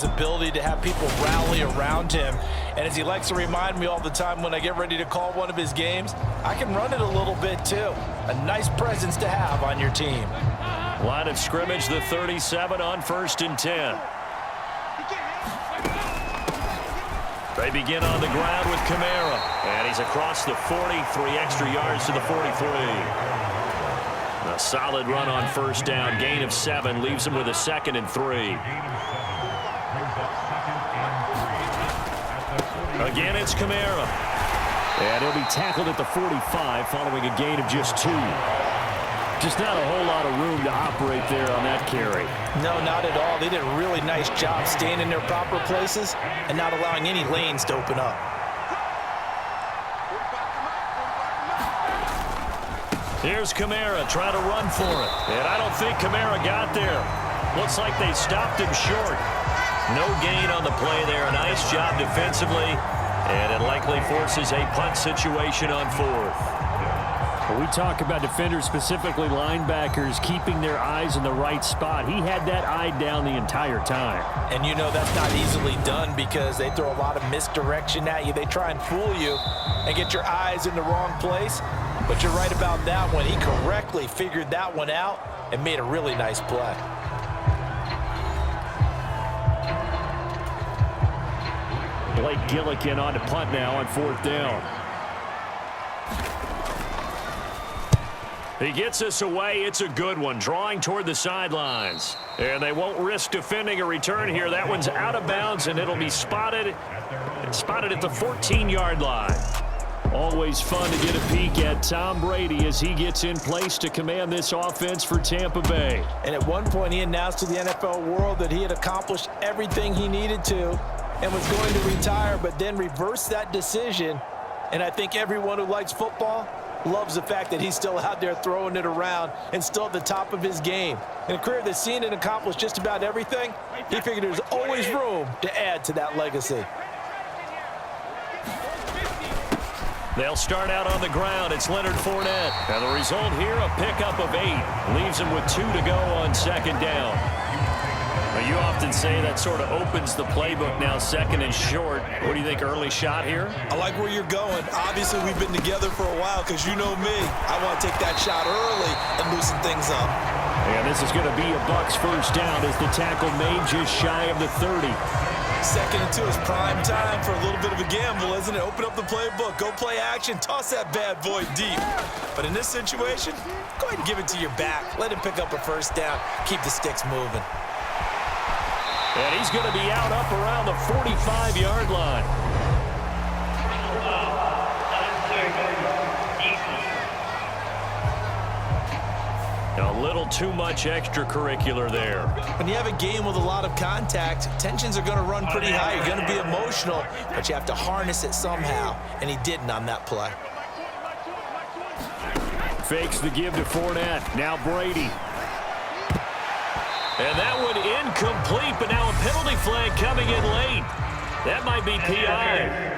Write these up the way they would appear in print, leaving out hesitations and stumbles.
Ability to have people rally around him, and as he likes to remind me all the time when I get ready to call one of his games, I can run it a little bit too. A nice presence to have on your team. Line of scrimmage, the 37 on 1st and 10. They begin on the ground with Kamara, and he's across the 40, 3 extra yards to the 43. A solid run on 1st down, gain of 7, leaves him with a 2nd and 3. Again, it's Kamara. And he'll be tackled at the 45 following a gain of just 2. Just not a whole lot of room to operate there on that carry. No, not at all. They did a really nice job staying in their proper places and not allowing any lanes to open up. Here's Kamara trying to run for it. And I don't think Kamara got there. Looks like they stopped him short. No gain on the play there. A nice job defensively. And it likely forces a punt situation on 4th. When we talk about defenders, specifically linebackers, keeping their eyes in the right spot. He had that eye down the entire time. And you know that's not easily done because they throw a lot of misdirection at you. They try and fool you and get your eyes in the wrong place. But you're right about that one. He correctly figured that one out and made a really nice play. Blake Gillikin on to punt now on 4th down. He gets us away. It's a good one. Drawing toward the sidelines. And they won't risk defending a return here. That one's out of bounds, and it'll be spotted at the 14-yard line. Always fun to get a peek at Tom Brady as he gets in place to command this offense for Tampa Bay. And at one point, he announced to the NFL world that he had accomplished everything he needed to and was going to retire, but then reversed that decision. And I think everyone who likes football loves the fact that he's still out there throwing it around and still at the top of his game. In a career that's seen and accomplished just about everything, he figured there's always room to add to that legacy. They'll start out on the ground. It's Leonard Fournette. And the result here, a pickup of 8. Leaves him with 2 to go on 2nd down. Now, you often say that sort of opens the playbook now, 2nd and short. What do you think, early shot here? I like where you're going. Obviously, we've been together for a while because you know me. I want to take that shot early and loosen things up. And this is going to be a Bucs 1st down as the tackle made just shy of the 30. 2nd and 2 is prime time for a little bit of a gamble, isn't it? Open up the playbook, go play action, toss that bad boy deep. But in this situation, go ahead and give it to your back. Let him pick up a 1st down, keep the sticks moving. And he's going to be out up around the 45-yard line. A little too much extracurricular there. When you have a game with a lot of contact, tensions are going to run pretty high. You're going to be emotional, but you have to harness it somehow, and he didn't on that play. Fakes the give to Fournette. Now Brady. And that one incomplete, but now a penalty flag coming in late. That might be PI.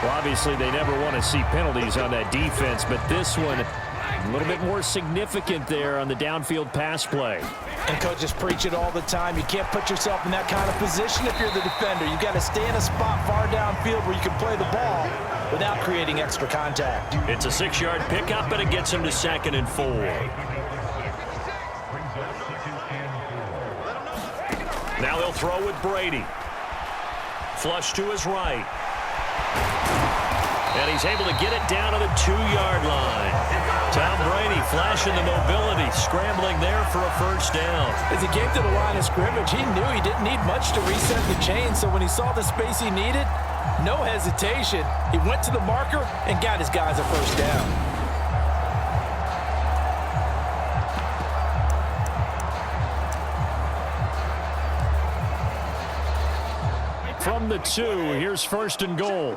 Well, obviously, they never want to see penalties on that defense, but this one, a little bit more significant there on the downfield pass play. And coaches preach it all the time. You can't put yourself in that kind of position if you're the defender. You've got to stay in a spot far downfield where you can play the ball without creating extra contact. It's a 6-yard pickup, and it gets him to 2nd and 4. Now they'll throw with Brady. Flush to his right. And he's able to get it down to the 2-yard line. Tom Brady flashing the mobility, scrambling there for a 1st down. As he came to the line of scrimmage, he knew he didn't need much to reset the chain, so when he saw the space he needed, no hesitation. He went to the marker and got his guys a 1st down. From the 2, here's 1st and goal.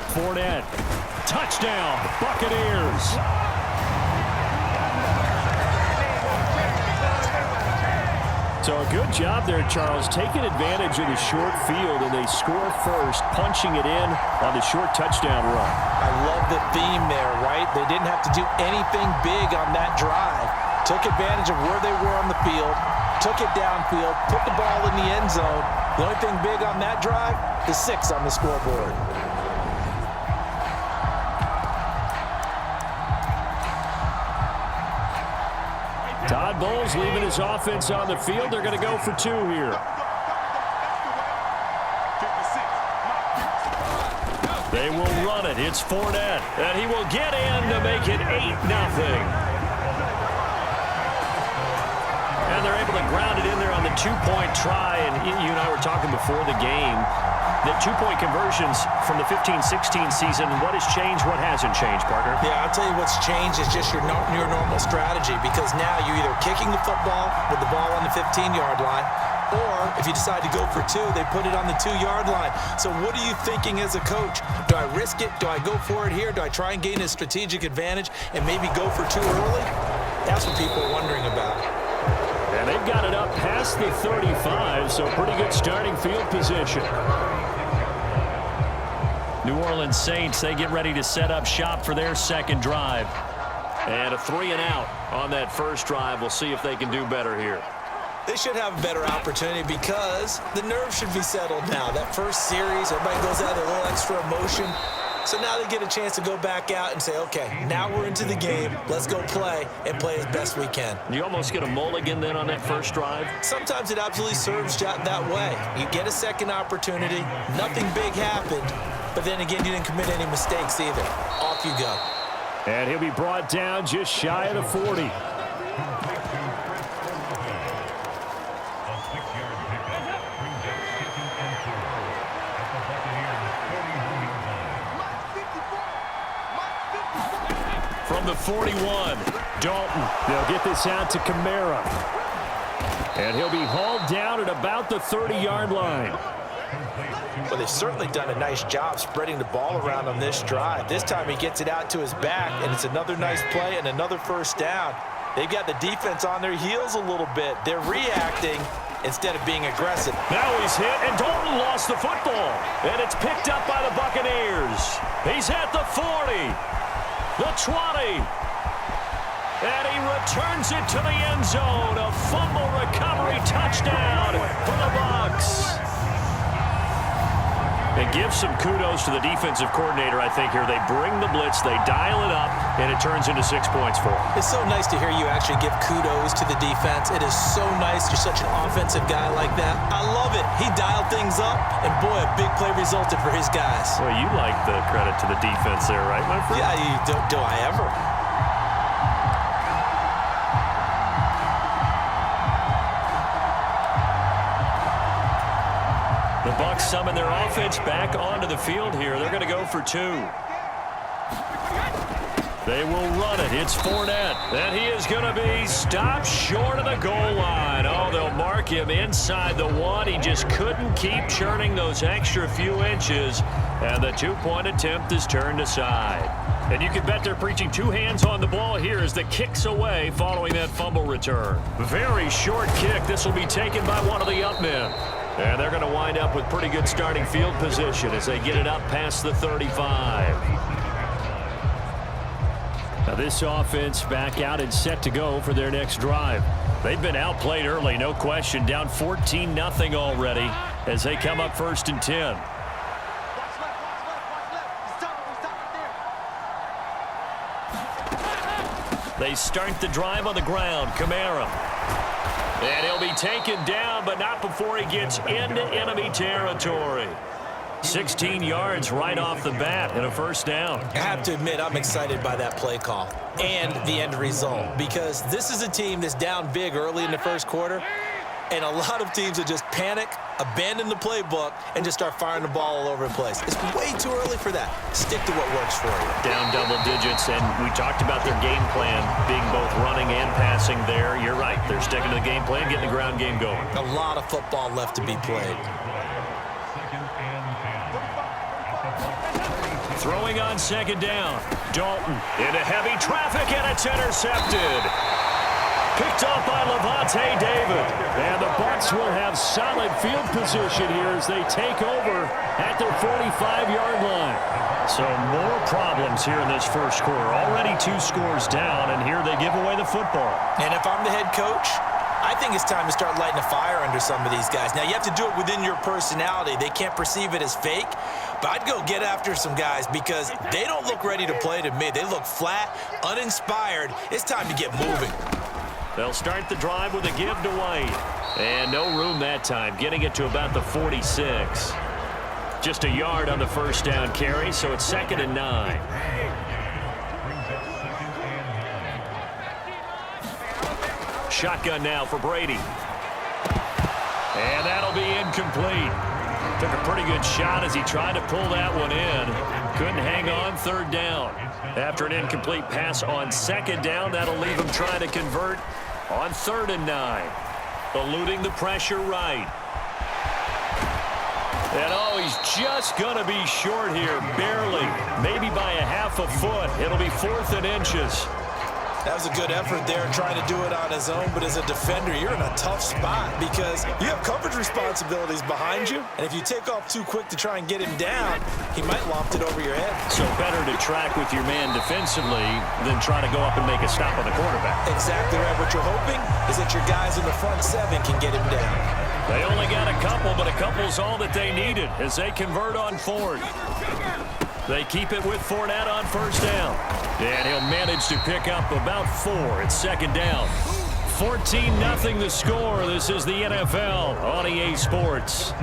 Fournette, touchdown, Buccaneers. So a good job there, Charles, taking advantage of the short field, and they score first, punching it in on the short touchdown run. I love the theme there, right? They didn't have to do anything big on that drive took advantage of where they were on the field, took it downfield, put the ball in the end zone. The only thing big on that drive is 6 on the scoreboard. Todd Bowles leaving his offense on the field. They're going to go for 2 here. They will run it. It's Fournette. And he will get in to make it 8-0. And they're able to ground it in there on the 2-point try. And you and I were talking before the game that 2-point conversions from the 15-16 season, what has changed, what hasn't changed, partner? Yeah, I'll tell you what's changed is just your normal strategy, because now you're either kicking the football with the ball on the 15-yard line, or if you decide to go for 2, they put it on the 2-yard line. So what are you thinking as a coach? Do I risk it? Do I go for it here? Do I try and gain a strategic advantage and maybe go for 2 early? That's what people are wondering about. And they've got it up past the 35, so pretty good starting field position. New Orleans Saints, they get ready to set up shop for their second drive. And a 3-and-out on that first drive. We'll see if they can do better here. They should have a better opportunity because the nerves should be settled now. That first series, everybody goes out with a little extra emotion. So now they get a chance to go back out and say, okay, now we're into the game. Let's go play and play as best we can. You almost get a mulligan then on that first drive? Sometimes it absolutely serves that way. You get a second opportunity. Nothing big happened. But then again, you didn't commit any mistakes either. Off you go. And he'll be brought down just shy of the 40. From the 41, Dalton. They'll get this out to Kamara. And he'll be hauled down at about the 30-yard line. Well, they've certainly done a nice job spreading the ball around on this drive. This time he gets it out to his back, and it's another nice play and another first down. They've got the defense on their heels a little bit. They're reacting instead of being aggressive. Now he's hit, and Dalton lost the football. And it's picked up by the Buccaneers. He's at the 40, the 20. And he returns it to the end zone. A fumble recovery touchdown for the Bucs. And give some kudos to the defensive coordinator, I think, here. They bring the blitz, they dial it up, and it turns into 6 points for them. It's so nice to hear you actually give kudos to the defense. It is so nice. You're such an offensive guy like that. I love it. He dialed things up, and boy, a big play resulted for his guys. Well, you like the credit to the defense there, right, my friend? Yeah, do I ever? The Bucs summon their offense back onto the field here. They're going to go for 2. They will run it. It's Fournette. And he is going to be stopped short of the goal line. Oh, they'll mark him inside the 1. He just couldn't keep churning those extra few inches. And the 2-point attempt is turned aside. And you can bet they're preaching 2 hands on the ball here as the kick's away following that fumble return. Very short kick. This will be taken by one of the up men. And they're going to wind up with pretty good starting field position as they get it up past the 35. Now this offense back out and set to go for their next drive. They've been outplayed early, no question. Down 14-0 already as they come up 1st and 10. They start the drive on the ground. Kamara. And he'll be taken down, but not before he gets into enemy territory. 16 yards right off the bat and a first down. I have to admit, I'm excited by that play call and the end result, because this is a team that's down big early in the first quarter, and a lot of teams will just panic, abandon the playbook, and just start firing the ball all over the place. It's way too early for that. Stick to what works for you. Down double digits, and we talked about their game plan being both running and passing there. You're right. They're sticking to the game plan, getting the ground game going. A lot of football left to be played. Throwing on 2nd down. Dalton into heavy traffic, and it's intercepted. Picked off by Levante David. And the Bucs will have solid field position here as they take over at their 45-yard line. So more problems here in this first quarter. Already 2 scores down, and here they give away the football. And if I'm the head coach, I think it's time to start lighting a fire under some of these guys. Now, you have to do it within your personality. They can't perceive it as fake. But I'd go get after some guys because they don't look ready to play to me. They look flat, uninspired. It's time to get moving. They'll start the drive with a give to White. And no room that time, getting it to about the 46. Just a yard on the first down carry, so it's 2nd and 9. Shotgun now for Brady. And that'll be incomplete. Took a pretty good shot as he tried to pull that one in. Couldn't hang on, 3rd down. After an incomplete pass on 2nd down, that'll leave him trying to convert on 3rd and 9. Eluding the pressure right. And oh, he's just going to be short here, barely. Maybe by a half a foot. It'll be 4th and inches. That was a good effort there trying to do it on his own, but as a defender, you're in a tough spot because you have coverage responsibilities behind you, and if you take off too quick to try and get him down, he might loft it over your head. So better to track with your man defensively than try to go up and make a stop on the quarterback. Exactly right. What you're hoping is that your guys in the front 7 can get him down. They only got a couple, but a couple's all that they needed as they convert on 4th. They keep it with Fournette on 1st down. And he'll manage to pick up about 4. It's 2nd down. 14-0 the score. This is the NFL on EA Sports.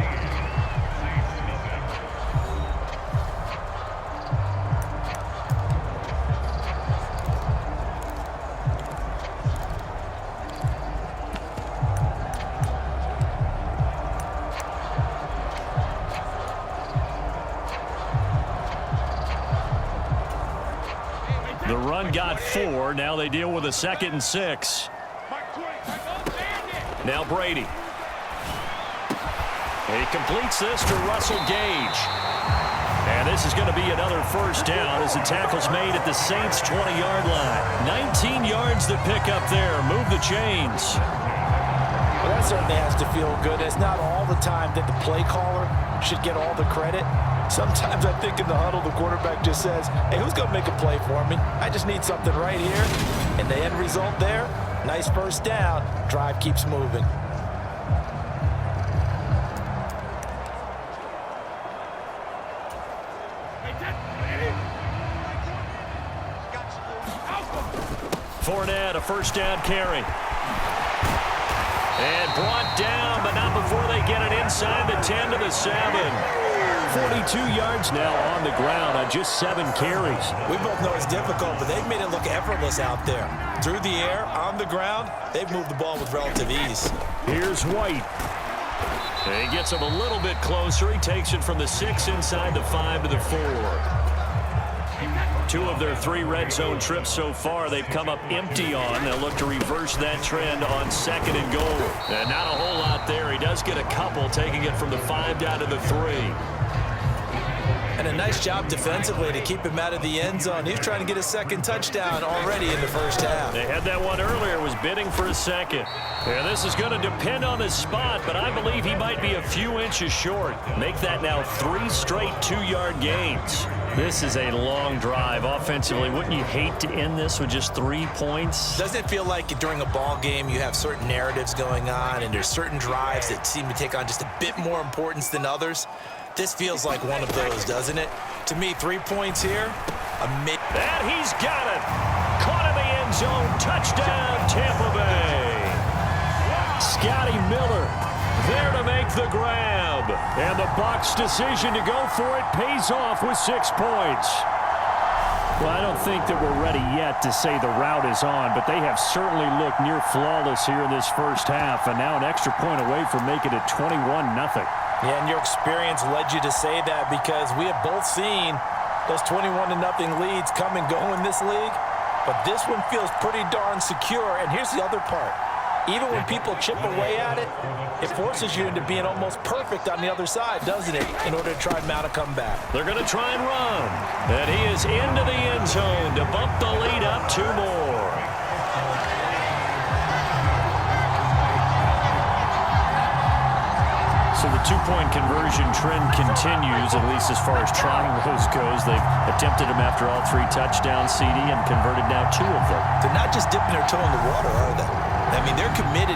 The run got 4. Now they deal with a 2nd and 6. Now Brady. He completes this to Russell Gage. And this is going to be another 1st down as the tackle's made at the Saints' 20-yard line. 19 yards to pick up there. Move the chains. Well, that certainly has to feel good. It's not all the time that the play caller should get all the credit. Sometimes I think in the huddle, the quarterback just says, hey, who's going to make a play for me? I just need something right here. And the end result there, nice 1st down. Drive keeps moving. Fournette, a 1st down carry. And brought down, but not before they get it inside the 10 to the 7. 42 yards now on the ground on just 7 carries. We both know it's difficult, but they've made it look effortless out there. Through the air, on the ground, they've moved the ball with relative ease. Here's White. And he gets him a little bit closer. He takes it from the 6 inside the 5 to the 4. 2 of their 3 red zone trips so far they've come up empty on. They'll look to reverse that trend on 2nd and goal. And not a whole lot there. He does get a couple, taking it from the 5 down to the 3. And a nice job defensively to keep him out of the end zone. He's trying to get a 2nd touchdown already in the 1st half. They had that one earlier, was bidding for a 2nd. And this is going to depend on the spot, but I believe he might be a few inches short. Make that now 3 straight 2-yard gains. This is a long drive offensively. Wouldn't you hate to end this with just 3 points? Doesn't it feel like during a ball game you have certain narratives going on and there's certain drives that seem to take on just a bit more importance than others? This feels like one of those, doesn't it? To me, 3 points here. And he's got it. Caught in the end zone. Touchdown, Tampa Bay. Scotty Miller there to make the grab. And the Bucs' decision to go for it pays off with 6 points. Well, I don't think that we're ready yet to say the route is on, but they have certainly looked near flawless here in this 1st half, and now an extra point away from making it 21-0. Yeah, and your experience led you to say that because we have both seen those 21-0 leads come and go in this league. But this one feels pretty darn secure. And here's the other part. Even when people chip away at it, it forces you into being almost perfect on the other side, doesn't it, in order to try and mount a comeback. They're going to try and run. And he is into the end zone to bump the lead up 2 more. So the two-point conversion trend continues, at least as far as trying those goes. They've attempted them after all 3 touchdowns, CD, and converted now 2 of them. They're not just dipping their toe in the water, are they? I mean, they're committed.